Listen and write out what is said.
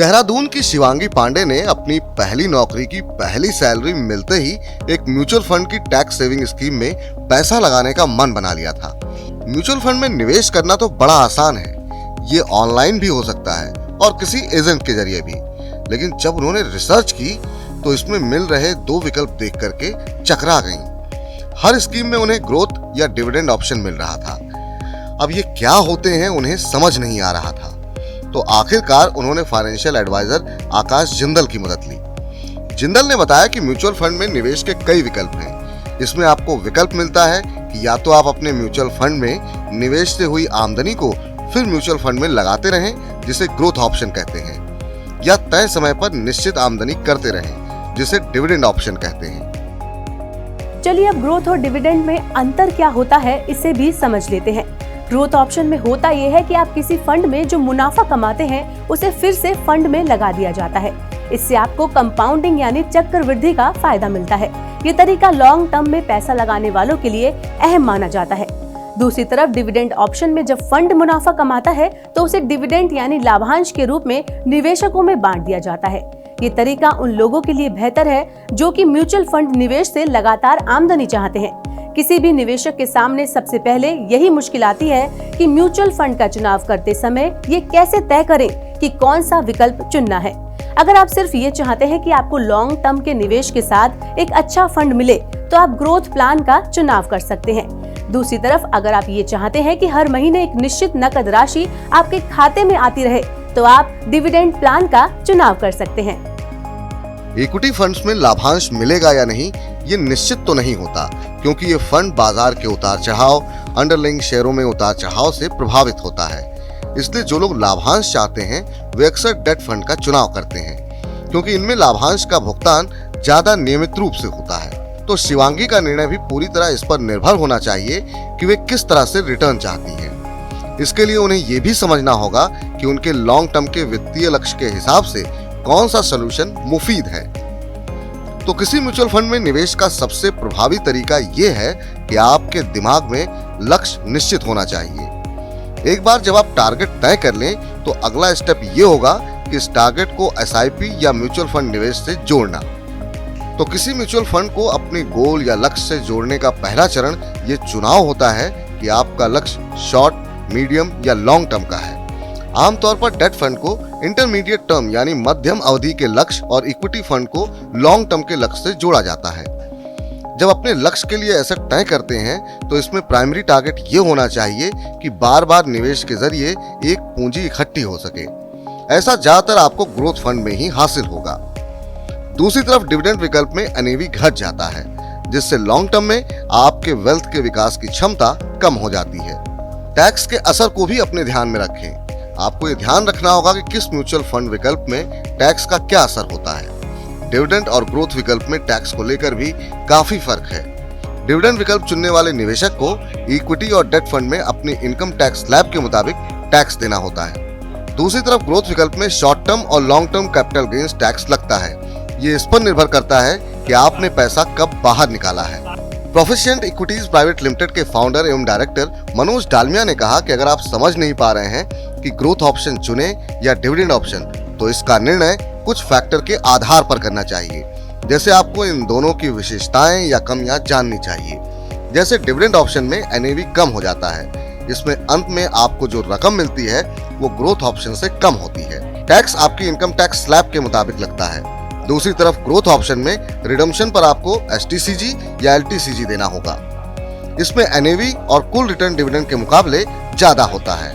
देहरादून की शिवांगी पांडे ने अपनी पहली नौकरी की पहली सैलरी मिलते ही एक म्यूचुअल फंड की टैक्स सेविंग स्कीम में पैसा लगाने का मन बना लिया था। म्यूचुअल फंड में निवेश करना तो बड़ा आसान है, ये ऑनलाइन भी हो सकता है और किसी एजेंट के जरिए भी। लेकिन जब उन्होंने रिसर्च की तो इसमें मिल रहे दो विकल्प देख करके चकरा गईं। हर स्कीम में उन्हें ग्रोथ या डिविडेंड ऑप्शन मिल रहा था। अब ये क्या होते हैं उन्हें समझ नहीं आ रहा था, तो आखिरकार उन्होंने फाइनेंशियल एडवाइजर आकाश जिंदल की मदद ली। जिंदल ने बताया कि म्यूचुअल फंड में निवेश के कई विकल्प हैं। इसमें आपको विकल्प मिलता है कि या तो आप अपने म्यूचुअल फंड में निवेश से हुई आमदनी को फिर म्यूचुअल फंड में लगाते रहें, जिसे ग्रोथ ऑप्शन कहते हैं, या तय समय पर निश्चित आमदनी करते रहें, जिसे डिविडेंड ऑप्शन कहते हैं। चलिए अब ग्रोथ और डिविडेंड में अंतर क्या होता है इसे भी समझ लेते हैं। ग्रोथ ऑप्शन में होता यह है कि आप किसी फंड में जो मुनाफा कमाते हैं उसे फिर से फंड में लगा दिया जाता है। इससे आपको कंपाउंडिंग यानी चक्रवृद्धि का फायदा मिलता है। ये तरीका लॉन्ग टर्म में पैसा लगाने वालों के लिए अहम माना जाता है। दूसरी तरफ डिविडेंड ऑप्शन में जब फंड मुनाफा कमाता है तो उसे डिविडेंड यानी लाभांश के रूप में निवेशकों में बांट दिया जाता है। ये तरीका उन लोगों के लिए बेहतर है जो कि म्यूचुअल फंड निवेश से लगातार आमदनी चाहते हैं। किसी भी निवेशक के सामने सबसे पहले यही मुश्किल आती है कि म्यूचुअल फंड का चुनाव करते समय ये कैसे तय करें कि कौन सा विकल्प चुनना है। अगर आप सिर्फ ये चाहते हैं कि आपको लॉन्ग टर्म के निवेश के साथ एक अच्छा फंड मिले तो आप ग्रोथ प्लान का चुनाव कर सकते हैं। दूसरी तरफ अगर आप ये चाहते हैं कि हर महीने एक निश्चित नकद राशि आपके खाते में आती रहे तो आप डिविडेंड प्लान का चुनाव कर सकते हैं। इक्विटी फंड्स में लाभांश मिलेगा या नहीं ये निश्चित तो नहीं होता, क्योंकि ये फंड बाजार के उतार चढ़ाव, अंडरलाइंग शेयरों में उतार चढ़ाव से प्रभावित होता है। इसलिए जो लोग लाभांश चाहते हैं वे अक्सर डेट फंड का चुनाव करते हैं, क्योंकि इनमें लाभांश का भुगतान ज्यादा नियमित रूप से होता है। तो शिवांगी का निर्णय भी पूरी तरह इस पर निर्भर होना चाहिए कि वे किस तरह से रिटर्न चाहती हैं। इसके लिए उन्हें ये भी समझना होगा कि उनके लॉन्ग टर्म के वित्तीय लक्ष्य के हिसाब से कौन सा सलूशन मुफीद है। तो किसी म्यूचुअल फंड में निवेश का सबसे प्रभावी तरीका ये है कि आपके दिमाग में लक्ष्य निश्चित होना चाहिए। एक बार जब आप टारगेट तय कर लें तो अगला स्टेप ये होगा कि इस टारगेट को एसआईपी या म्यूचुअल फंड निवेश से जोड़ना। तो किसी म्यूचुअल फंड को अपने गोल या लक्ष्य से जोड़ने का पहला चरण ये चुनाव होता है कि आपका लक्ष्य शॉर्ट, मीडियम या लॉन्ग टर्म का है। आमतौर पर डेट फंड को इंटरमीडिएट टर्म यानी मध्यम अवधि के लक्ष्य और इक्विटी फंड को लॉन्ग टर्म के लक्ष्य से जोड़ा जाता है। जब अपने लक्ष्य के लिए एसेट तय करते हैं तो इसमें प्राइमरी टारगेट ये होना चाहिए कि बार बार निवेश के जरिए एक पूंजी इकट्ठी हो सके। ऐसा ज्यादातर आपको ग्रोथ फंड में ही हासिल होगा। दूसरी तरफ डिविडेंड विकल्प में एनएवी घट जाता है, जिससे लॉन्ग टर्म में आपके वेल्थ के विकास की क्षमता कम हो जाती है। टैक्स के असर को भी अपने ध्यान में रखें। आपको ये ध्यान रखना होगा कि किस म्यूचुअल फंड विकल्प में टैक्स का क्या असर होता है। डिविडेंड और ग्रोथ विकल्प में टैक्स को लेकर भी काफी फर्क है। डिविडेंड विकल्प चुनने वाले निवेशक को इक्विटी और डेट फंड में अपनी इनकम टैक्स स्लैब के मुताबिक टैक्स देना होता है। दूसरी तरफ ग्रोथ विकल्प में शॉर्ट टर्म और long term capital gains tax लगता है। ये इस पर निर्भर करता है कि आपने पैसा कब बाहर निकाला है। प्रोफिशिएंट इक्विटीज प्राइवेट लिमिटेड के फाउंडर एवं डायरेक्टर मनोज डालमिया ने कहा कि अगर आप समझ नहीं पा रहे हैं कि ग्रोथ ऑप्शन चुने या डिविडेंड ऑप्शन, तो इसका निर्णय कुछ फैक्टर के आधार पर करना चाहिए। जैसे आपको इन दोनों की विशेषताएं या कमियां जाननी चाहिए। जैसे डिविडेंड ऑप्शन में एनएवी कम हो जाता है, इसमें अंत में आपको जो रकम मिलती है वो ग्रोथ ऑप्शन से कम होती है। टैक्स आपकी इनकम टैक्स स्लैब के मुताबिक लगता है। दूसरी तरफ ग्रोथ ऑप्शन में रिडम्पशन पर आपको एसटीसीजी या एलटीसीजी देना होगा। इसमें एनएवी और कुल रिटर्न डिविडेंड के मुकाबले ज्यादा होता है।